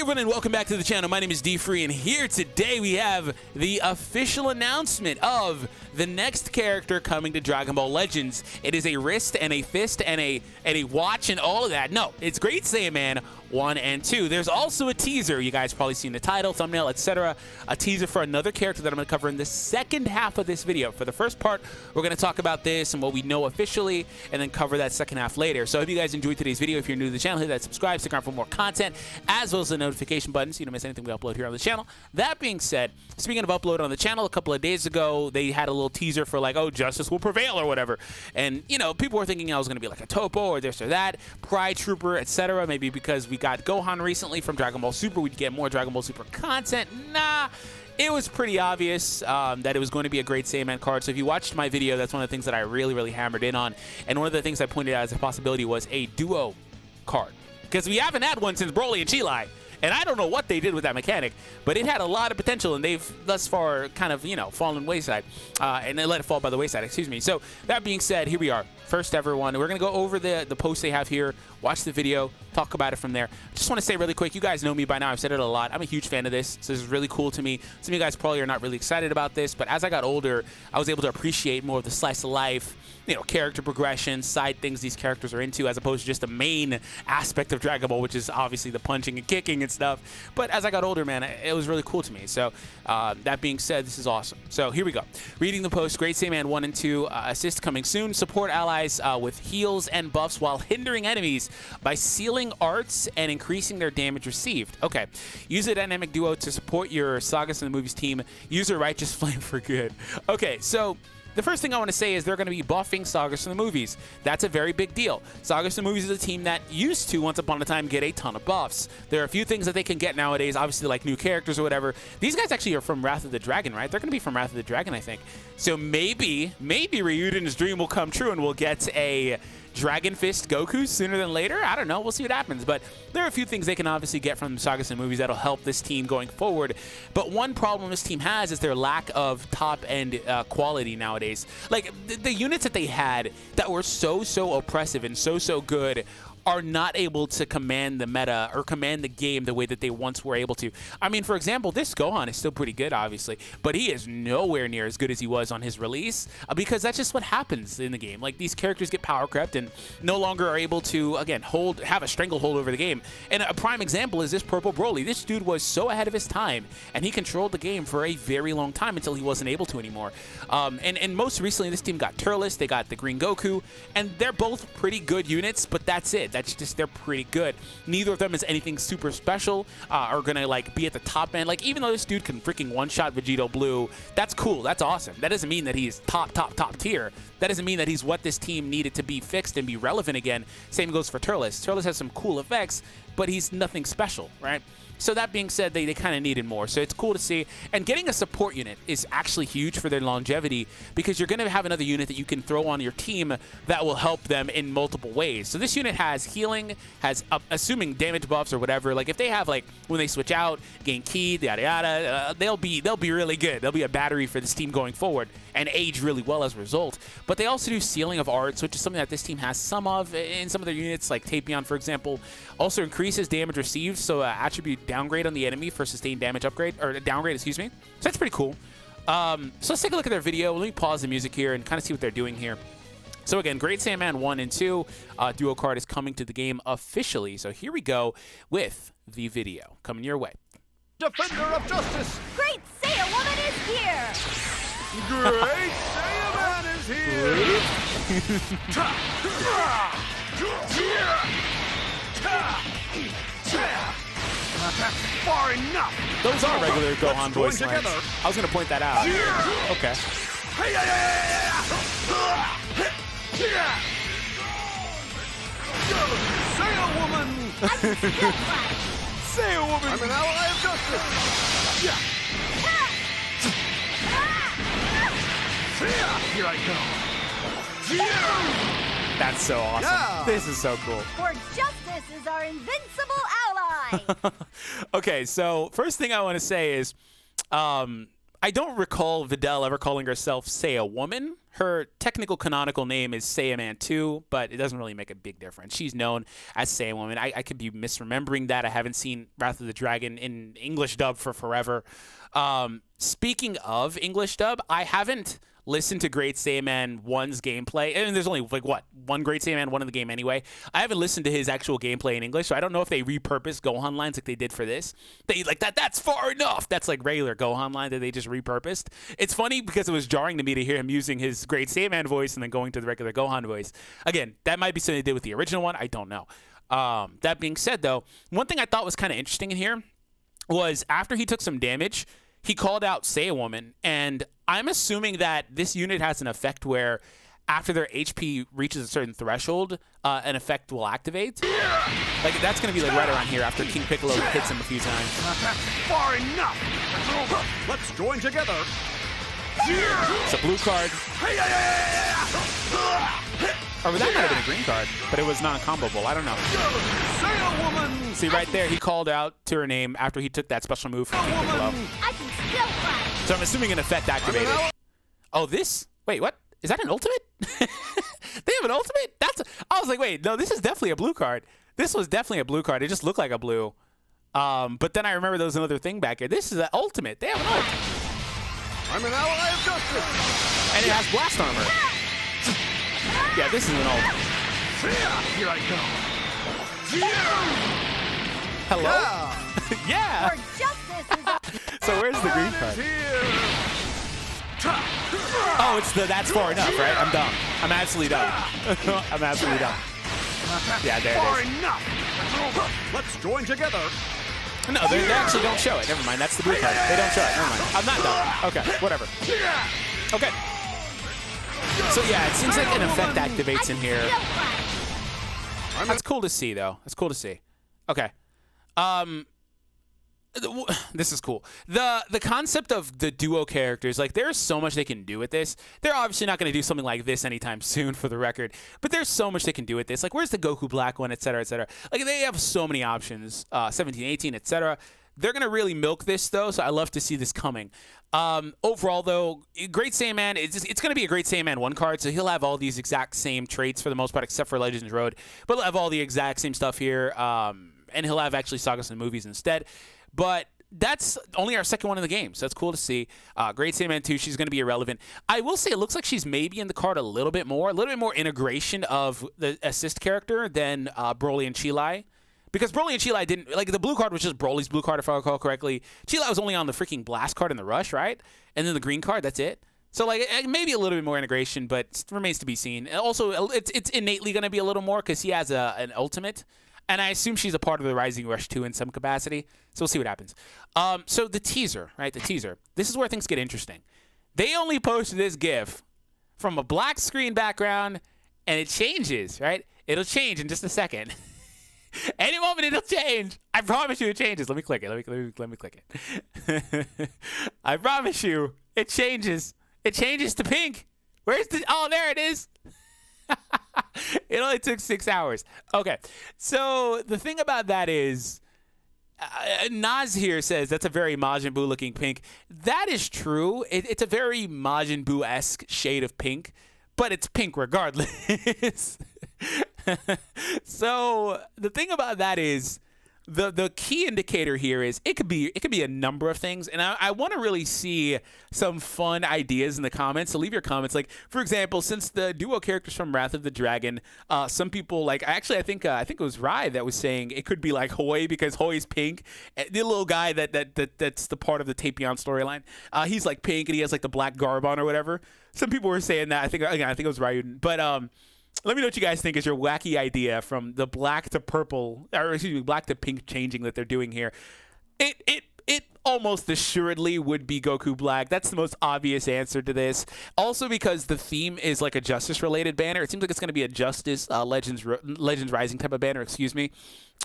everyone, and welcome back to the channel. My name is DFree, and here today we have the official announcement of the next character coming to Dragon Ball Legends. It is a wrist and a fist and a watch and all of that. No, it's Great Saiyaman 1 and 2. There's also a teaser. You guys probably seen the title, thumbnail, etc. A teaser for another character that I'm going to cover in the second half of this video. For the first part, we're going to talk about this and what we know officially, and then cover that second half later. So I hope you guys enjoyed today's video. If you're new to the channel, hit that subscribe, stick around for more content, as well as the notification button so you don't miss anything we upload here on the channel. That being said, speaking of upload on the channel, a couple of days ago, they had a little teaser for like, oh, justice will prevail or whatever. And, you know, people were thinking I was going to be like a Topo or this or that, Pride Trooper, etc. Maybe because we got Gohan recently from Dragon Ball Super, we'd get more Dragon Ball Super content. Nah. It was pretty obvious that it was going to be a Great Saiyaman card. So if you watched my video, that's one of the things that I really hammered in on. And one of the things I pointed out as a possibility was a duo card. Because we haven't had one since Broly and Chilai. And I don't know what they did with that mechanic, but it had a lot of potential, and they've thus far kind of, you know, fallen wayside. And they let it fall by the wayside, excuse me. So that being said, here we are. First ever one. We're going to go over the post they have here, watch the video, talk about it from there. Just want to say really quick, you guys know me by now. I've said it a lot. I'm a huge fan of this. So this is really cool to me. Some of you guys probably are not really excited about this, but as I got older, I was able to appreciate more of the slice of life, you know, character progression, side things these characters are into, as opposed to just the main aspect of Dragon Ball, which is obviously the punching and kicking and stuff. But as I got older, man, it was really cool to me. So that being said, this is awesome. So here we go. Reading the post, Great Saiyaman 1 and 2 assist coming soon. Support allies with heals and buffs while hindering enemies by sealing arts and increasing their damage received. Okay. Use a dynamic duo to support your Sagas in the Movies team. Use a Righteous Flame for good. Okay, so the first thing I want to say is they're going to be buffing Sagas in the Movies. That's a very big deal. Sagas in the Movies is a team that used to, once upon a time, get a ton of buffs. There are a few things that they can get nowadays, obviously like new characters or whatever. These guys actually are from Wrath of the Dragon, right? They're going to be from Wrath of the Dragon, I think. So maybe Ryuden's dream will come true and we'll get a Dragon Fist Goku sooner than later. I don't know. We'll see what happens. But there are a few things they can obviously get from the Sagas and Movies that'll help this team going forward. But one problem this team has is their lack of top-end quality nowadays. Like, the units that they had that were so oppressive and so good are not able to command the meta or command the game the way that they once were able to. I mean, for example, this Gohan is still pretty good, obviously, but he is nowhere near as good as he was on his release because that's just what happens in the game. Like, these characters get power crept and no longer are able to, again, have a stranglehold over the game. And a prime example is this Purple Broly. This dude was so ahead of his time, and he controlled the game for a very long time until he wasn't able to anymore. And most recently, this team got Turles, they got the Green Goku, and they're both pretty good units, but that's it. That's just, they're pretty good. Neither of them is anything super special or gonna like be at the top end. Like, even though this dude can freaking one-shot Vegito Blue, that's cool, that's awesome. That doesn't mean that he's top tier. That doesn't mean that he's what this team needed to be fixed and be relevant again. Same goes for Turles. Turles has some cool effects, but he's nothing special, right? So that being said, they kind of needed more. So it's cool to see. And getting a support unit is actually huge for their longevity because you're going to have another unit that you can throw on your team that will help them in multiple ways. So this unit has healing, has assuming damage buffs or whatever. Like if they have like when they switch out, gain ki, yada yada, they'll be really good. They'll be a battery for this team going forward and age really well as a result. But they also do sealing of arts, which is something that this team has some of in some of their units, like Tapion, for example. Also increases damage received, so attribute downgrade on the enemy for sustained damage upgrade, or downgrade, excuse me. So that's pretty cool. So let's take a look at their video. Let me pause the music here and kind of see what they're doing here. So again, Great Saiyaman 1 and 2 duo card is coming to the game officially. So here we go with the video coming your way. Defender of justice! Great Saiyawoman is here! Great Saiyaman is here! That's far enough! Those are regular Gohan voice lines. Together. I was going to point that out. Okay. Saiyawoman! Saiyawoman! I'm an ally of justice! Here I go! That's so awesome. Yeah. This is so cool. For justice is our invincible ally! Okay, so first thing I want to say is I don't recall Videl ever calling herself Saiyawoman. Her technical canonical name is Saiyaman 2, but it doesn't really make a big difference. She's known as Saiyawoman. I could be misremembering that. I haven't seen Wrath of the Dragon in English dub for forever. Speaking of English dub, I haven't listened to Great Saiyaman 1's gameplay. And there's only, like, what, one Great Saiyaman 1 in the game anyway. I haven't listened to his actual gameplay in English, so I don't know if they repurposed Gohan lines like they did for this. They, like, that's far enough. That's, like, regular Gohan line that they just repurposed. It's funny because it was jarring to me to hear him using his Great Saiyaman voice and then going to the regular Gohan voice. Again, that might be something they did with the original one. I don't know. That being said, though, one thing I thought was kind of interesting in here was after he took some damage, he called out Saiyawoman, and I'm assuming that this unit has an effect where after their HP reaches a certain threshold, an effect will activate. Like, that's going to be like right around here after King Piccolo hits him a few times. Far enough! Let's join together! It's a blue card. Or that might have been a green card, but it was non-comboable. I don't know. Saiyawoman! See, right there, he called out to her name after he took that special move from King Piccolo. I can still fight. So I'm assuming an effect activated. Oh, this? Wait, what? Is that an ultimate? They have an ultimate? I was like, wait, no, this is definitely a blue card. This was definitely a blue card. It just looked like a blue. But then I remember there was another thing back here. This is an ultimate. They have an ult. I'm an ally of justice! And it has blast armor. Yeah, this is an ult. Here I go! Hello? Yeah. For justice is our So where's the green card? Here! Oh, it's the that's far enough, right? I'm dumb. I'm absolutely dumb. I'm absolutely dumb. Yeah, there Far it is. enough! Let's join together! No, they actually don't show it. Never mind. That's the blue card. They don't show it. Never mind. I'm not dumb. Okay, whatever. Okay. So yeah, it seems like an effect activates in here. still fight. That's cool to see, though. That's cool to see. Okay. This is cool. The concept of the duo characters, like, there's so much they can do with this. They're obviously not going to do something like this anytime soon, for the record, but there's so much they can do with this. Like, where's the Goku Black one, et cetera, et cetera. Like, they have so many options, 17, 18, et cetera. They're going to really milk this, though, so I love to see this coming. Overall, though, Great Saiyaman, it's going to be a Great Saiyaman 1 card, so he'll have all these exact same traits for the most part, except for Legends Road, but he'll have all the exact same stuff here, and he'll have actually Sagas and movies instead. But that's only our second one in the game, so that's cool to see. Great Saiyaman 2, she's going to be irrelevant. I will say it looks like she's maybe in the card a little bit more integration of the assist character than Broly and Chilai. Because Broly and Chilai didn't, like, the blue card was just Broly's blue card, if I recall correctly. Chilai was only on the freaking blast card in the rush, right? And then the green card, that's it. So, like, maybe a little bit more integration, but it remains to be seen. And also, it's innately going to be a little more because he has an ultimate. And I assume she's a part of the Rising Rush 2 in some capacity. So we'll see what happens. So the teaser, right? The teaser. This is where things get interesting. They only posted this GIF from a black screen background, and it changes, right? It'll change in just a second. Any moment it'll change. I promise you it changes. Let me click it. Let me click it. I promise you it changes. It changes to pink. Where's the... Oh, there it is. It only took 6 hours. Okay. So the thing about that is... Naz here says that's a very Majin Buu looking pink. That is true. It's a very Majin Buu-esque shade of pink, but it's pink regardless. So the thing about that is the key indicator here is it could be a number of things, and I want to really see some fun ideas in the comments. So leave your comments. Like, for example, since the duo characters from Wrath of the Dragon, some people, like, actually I think it was Rai that was saying it could be like Hoi because Hoi's pink. The little guy that's the part of the Tapion storyline. He's like pink and he has like the black garb on or whatever. Some people were saying that. I think it was Ryuden, but let me know what you guys think is your wacky idea from the black to purple, or excuse me, black to pink changing that they're doing here. It almost assuredly would be Goku Black. That's the most obvious answer to this. Also because the theme is like a Justice-related banner. It seems like it's going to be a Justice Legends Rising type of banner, excuse me.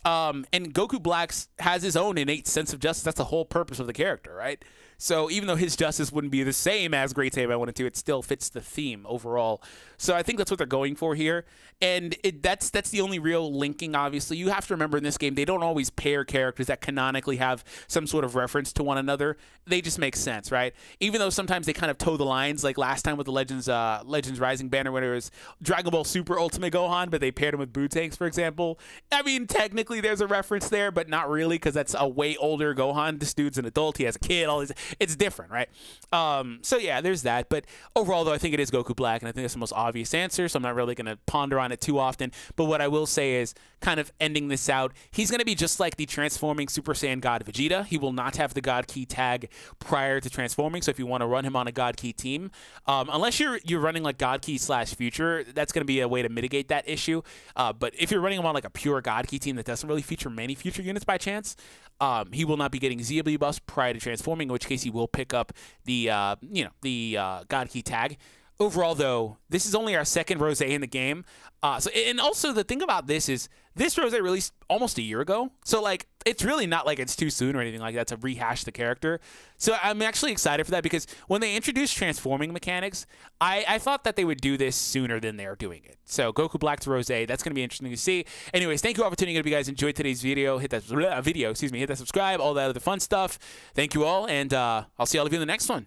And Goku Black's has his own innate sense of justice. That's the whole purpose of the character, right? So even though his justice wouldn't be the same as Great Saiyaman 1 and 2, it still fits the theme overall. So I think that's what they're going for here. And that's the only real linking, obviously. You have to remember in this game, they don't always pair characters that canonically have some sort of reference to one another. They just make sense, right? Even though sometimes they kind of toe the lines, like last time with the Legends Rising banner when it was Dragon Ball Super Ultimate Gohan, but they paired him with Bootanks, for example. I mean, technically there's a reference there, but not really, because that's a way older Gohan. This dude's an adult. He has a kid. All this. It's different, right? So yeah, there's that. But overall, though, I think it is Goku Black, and I think that's the most obvious answer, so I'm not really going to ponder on it too often. But what I will say is, kind of ending this out, he's going to be just like the transforming Super Saiyan God Vegeta. He will not have the God Key tag prior to transforming, so if you want to run him on a God Key team, unless you're running like God Key / Future, that's going to be a way to mitigate that issue. But if you're running him on like a pure God Key team that doesn't really feature many future units by chance, he will not be getting ZW buffs prior to transforming, in which case he will pick up the God Key tag. Overall, though, this is only our second Rose in the game. And also the thing about this is this Rose released almost a year ago. So, like, it's really not like it's too soon or anything like that to rehash the character. So I'm actually excited for that, because when they introduced transforming mechanics, I thought that they would do this sooner than they're doing it. So Goku Black to Rose, that's going to be interesting to see. Anyways, thank you all for tuning in. If you guys enjoyed today's video, hit that subscribe, all that other fun stuff. Thank you all, and I'll see all of you in the next one.